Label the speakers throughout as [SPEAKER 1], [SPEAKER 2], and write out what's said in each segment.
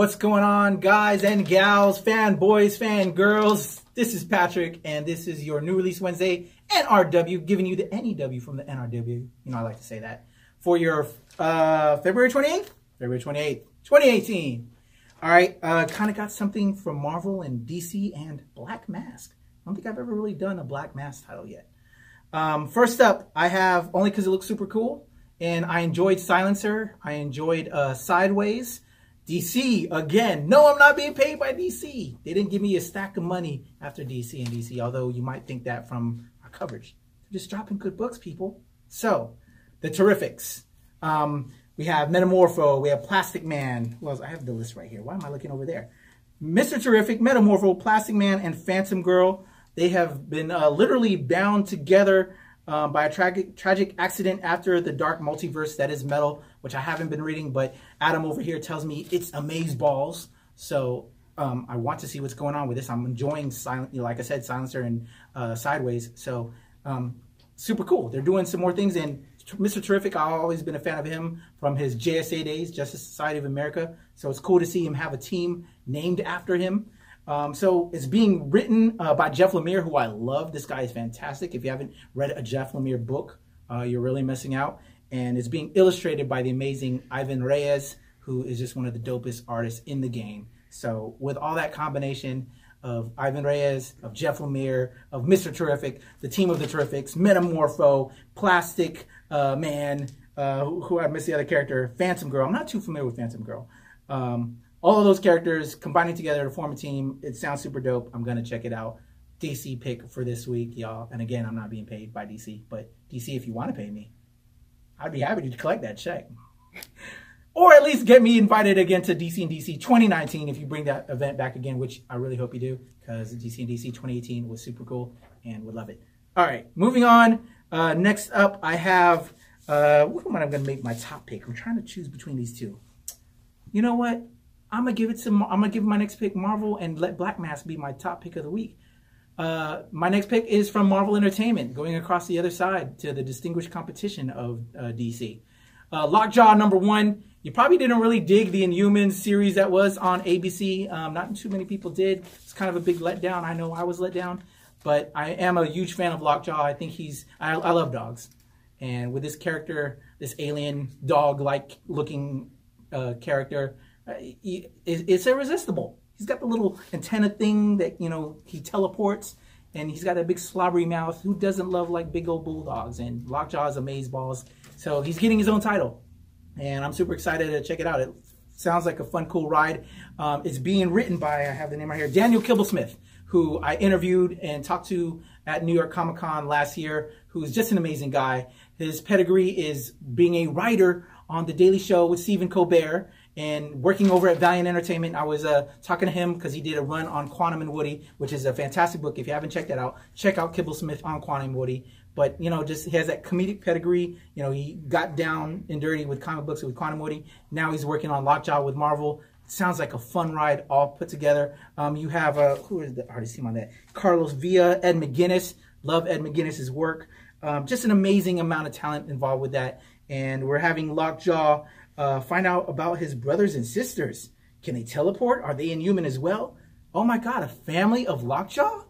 [SPEAKER 1] What's going on, guys and gals, fanboys, fangirls? This is Patrick, and this is your New Release Wednesday NRW, giving you the NEW from the NRW. You know, I like to say that. For your February 28th? February 28th, 2018. All right, kind of got something from Marvel and DC and Black Mask. I don't think I've ever really done a Black Mask title yet. First up, I have, only because it looks super cool, and I enjoyed Silencer. I enjoyed Sideways. DC, again. No, I'm not being paid by DC. They didn't give me a stack of money after DC and DC, although you might think that from our coverage. They're just dropping good books, people. So, the Terrifics. We have Metamorpho. We have Plastic Man. Who else? I have the list right here. Why am I looking over there? Mr. Terrific, Metamorpho, Plastic Man, and Phantom Girl. They have been literally bound together by a tragic accident after the dark multiverse that is Metal, which I haven't been reading, but Adam over here tells me it's amazeballs. So I want to see what's going on with this. I'm enjoying, like I said, Silencer and Sideways. So super cool. They're doing some more things. And Mr. Terrific, I've always been a fan of him from his JSA days, Justice Society of America. So it's cool to see him have a team named after him. So it's being written by Jeff Lemire, who I love. This guy is fantastic. If you haven't read a Jeff Lemire book, you're really missing out. And it's being illustrated by the amazing Ivan Reyes, who is just one of the dopest artists in the game. So with all that combination of Ivan Reyes, of Jeff Lemire, of Mr. Terrific, the team of the Terrifics, Metamorpho, Plastic Man, who I missed the other character, Phantom Girl. I'm not too familiar with Phantom Girl. All of those characters combining together to form a team. It sounds super dope. I'm going to check it out. DC pick for this week, y'all. And again, I'm not being paid by DC. But DC, if you want to pay me, I'd be happy to collect that check. Or at least get me invited again to DC and DC 2019 if you bring that event back again, which I really hope you do. Because DC and DC 2018 was super cool and would love it. All right, moving on. Next up, I have... what am I going to make my top pick? I'm trying to choose between these two. You know what? I'm gonna give my next pick Marvel and let Black Mask be my top pick of the week. My next pick is from Marvel Entertainment, going across the other side to the distinguished competition of DC. Lockjaw #1. You probably didn't really dig the Inhumans series that was on ABC. Not too many people did. It's kind of a big letdown. I know I was let down, but I am a huge fan of Lockjaw. I think I love dogs, and with this character, this alien dog-like looking character. It's irresistible. He's got the little antenna thing that, you know, he teleports, and he's got a big slobbery mouth. Who doesn't love like big old bulldogs? And Lockjaw is amazeballs. So he's getting his own title, and I'm super excited to check it out. It sounds like a fun, cool ride. It's being written by, I have the name right here, Daniel Kibblesmith, who I interviewed and talked to at New York Comic Con last year, who's just an amazing guy. His pedigree is being a writer on The Daily Show with Stephen Colbert, and working over at Valiant Entertainment. I was talking to him because he did a run on Quantum and Woody, which is a fantastic book. If you haven't checked that out, check out Kibblesmith on Quantum and Woody. But, you know, just he has that comedic pedigree. You know, he got down and dirty with comic books with Quantum Woody. Now he's working on Lockjaw with Marvel. Sounds like a fun ride all put together. You have, who is the artist team on that? Carlos Villa, Ed McGuinness. Love Ed McGuinness's work. Just an amazing amount of talent involved with that. And we're having Lockjaw find out about his brothers and sisters. Can they teleport? Are they inhuman as well? Oh my God, a family of Lockjaw?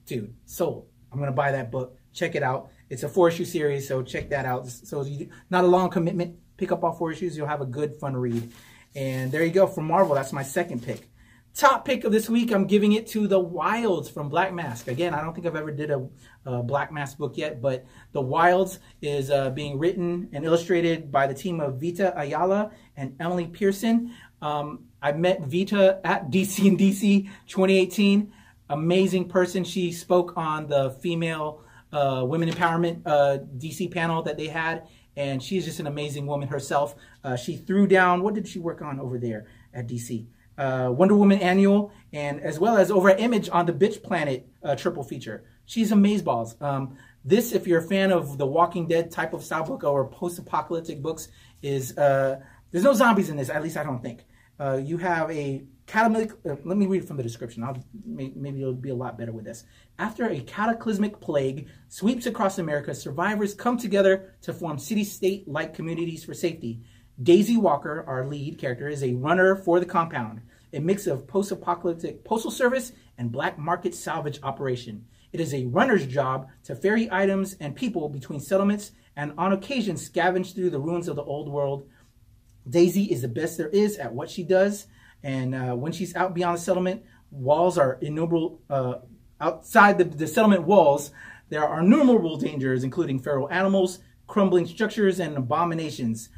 [SPEAKER 1] Dude, sold. I'm going to buy that book. Check it out. It's a 4-issue series, so check that out. So not a long commitment. Pick up all 4 issues. You'll have a good, fun read. And there you go. From Marvel, that's my second pick. Top pick of this week, I'm giving it to The Wilds from Black Mask. Again, I don't think I've ever did a Black Mask book yet, but The Wilds is being written and illustrated by the team of Vita Ayala and Emily Pearson. I met Vita at DC and DC 2018. Amazing person. She spoke on the female women empowerment DC panel that they had, and she's just an amazing woman herself. She threw down, what did she work on over there at DC? Wonder Woman Annual, and as well as over at Image on the Bitch Planet triple feature. She's amazeballs. This, if you're a fan of the Walking Dead type of style book or post-apocalyptic books, is there's no zombies in this, at least I don't think. You have a cataclysmic, let me read from the description. Maybe it'll be a lot better with this. After a cataclysmic plague sweeps across America, survivors come together to form city-state-like communities for safety. Daisy Walker, our lead character, is a runner for the compound, a mix of post-apocalyptic postal service and black market salvage operation. It is a runner's job to ferry items and people between settlements and on occasion scavenge through the ruins of the old world. Daisy is the best there is at what she does, and when she's out beyond the settlement, walls are innumerable. Outside the settlement walls, there are innumerable dangers, including feral animals, crumbling structures, and abominations.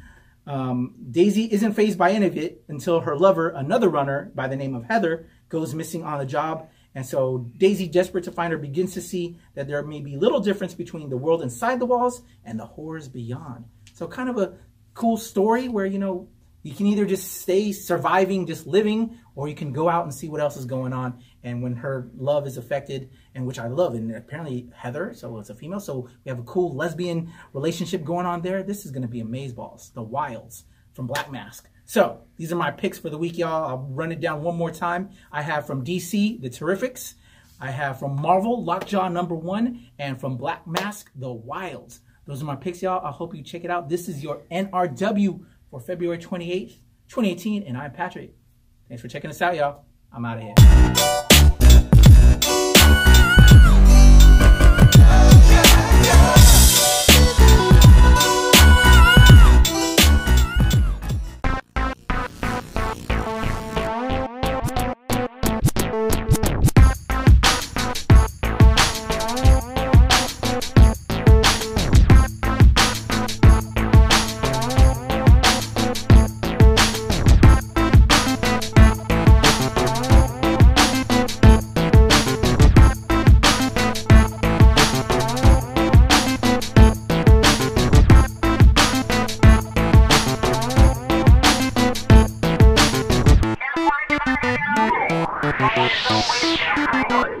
[SPEAKER 1] Daisy isn't fazed by any of it until her lover, another runner by the name of Heather, goes missing on the job. And so Daisy, desperate to find her, begins to see that there may be little difference between the world inside the walls and the horrors beyond. So kind of a cool story where, you know, you can either just stay surviving, just living, or you can go out and see what else is going on. And when her love is affected, and which I love, and apparently Heather, so it's a female, so we have a cool lesbian relationship going on there. This is going to be amazeballs. The Wilds from Black Mask. So these are my picks for the week, y'all. I'll run it down one more time. I have from DC, The Terrifics. I have from Marvel, Lockjaw #1, and from Black Mask, The Wilds. Those are my picks, y'all. I hope you check it out. This is your NRW for February 28th, 2018, and I'm Patrick. Thanks for checking us out, y'all. I'm out of here.
[SPEAKER 2] Don't wait.